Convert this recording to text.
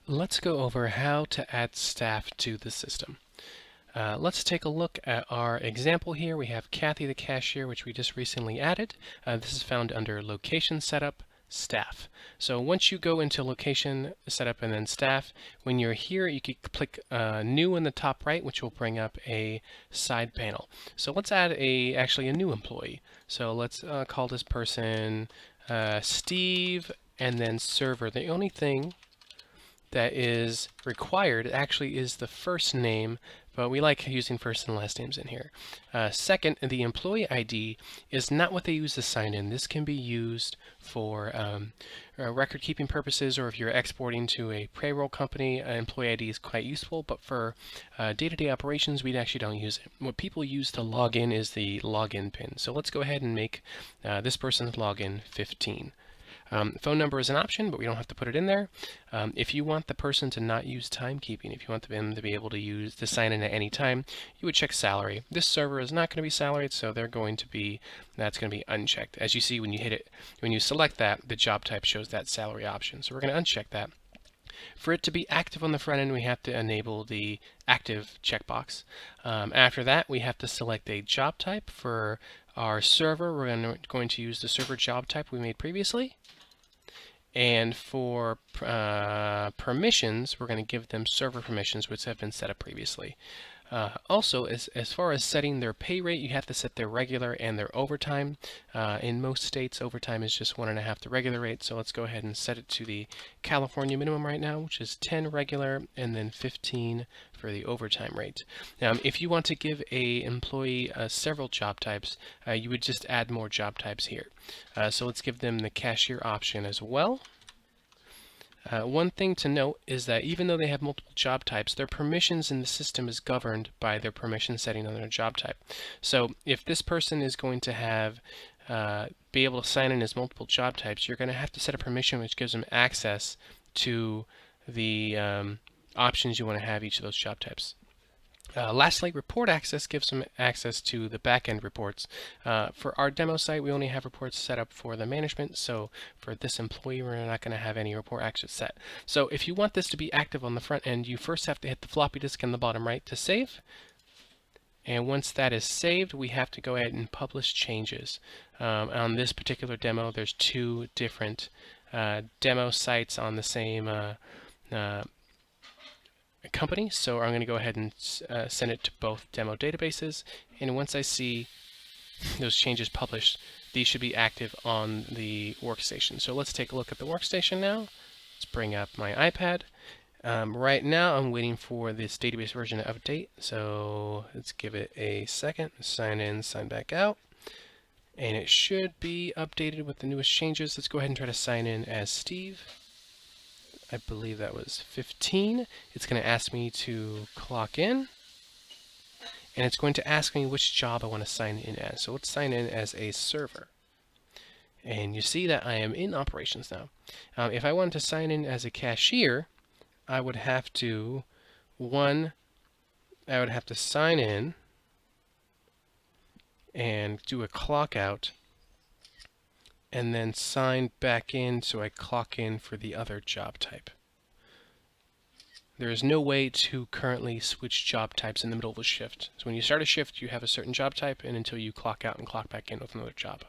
Let's go over how to add staff to the system. Let's take a look at our example here. We have Kathy the cashier, which we just recently added. This is found under Location Setup, Staff. So once you go into Location Setup and then Staff, when you're here, you can click New in the top right, which will bring up a side panel. So let's add actually a new employee. So let's call this person Steve and then Server. The only thing that is required actually is the first name, but we like using first and last names in here. Second, the employee ID is not what they use to sign in. This can be used for record keeping purposes, or if you're exporting to a payroll company, employee ID is quite useful, but for day-to-day operations, we actually don't use it. What people use to log in is the login pin. So let's go ahead and make this person's login 15. Phone number is an option, but we don't have to put it in there. If you want the person to not use timekeeping, if you want them to be able to sign in at any time, you would check salary. This server is not going to be salaried, so that's going to be unchecked. As you see, when you hit it, when you select that, the job type shows that salary option. So we're going to uncheck that. For it to be active on the front end, we have to enable the active checkbox. After that, we have to select a job type. For our server, we're going to use the server job type we made previously. And for permissions, we're going to give them server permissions, which have been set up previously. Also, as far as setting their pay rate, you have to set their regular and their overtime. In most states, overtime is just 1.5 the regular rate, so let's go ahead and set it to the California minimum right now, which is 10 regular and then 15 for the overtime rate. Now, if you want to give a employee several job types, you would just add more job types here. So let's give them the cashier option as well. One thing to note is that even though they have multiple job types, their permissions in the system is governed by their permission setting on their job type. So if this person is going to have be able to sign in as multiple job types, you're going to have to set a permission which gives them access to the options you want to have each of those job types. Lastly, report access gives them access to the backend reports. For our demo site, we only have reports set up for the management, so for this employee, we're not going to have any report access set. So if you want this to be active on the front end, you first have to hit the floppy disk in the bottom right to save. And once that is saved, we have to go ahead and publish changes. On this particular demo, there's two different demo sites on the same company, so I'm going to go ahead and send it to both demo databases, and once I see those changes published, these should be active on the workstation. So let's take a look at the workstation now. Let's bring up my iPad. Right now I'm waiting for this database version to update, so let's give it a second. Sign in, sign back out, and it should be updated with the newest changes. Let's go ahead and try to sign in as Steve. I believe that was 15. It's going to ask me to clock in, and it's going to ask me which job I want to sign in as. So let's sign in as a server. And you see that I am in operations now. If I wanted to sign in as a cashier, I would have to, sign in and do a clock out, and then sign back in so I clock in for the other job type. There is no way to currently switch job types in the middle of a shift. So when you start a shift, you have a certain job type, and until you clock out and clock back in with another job.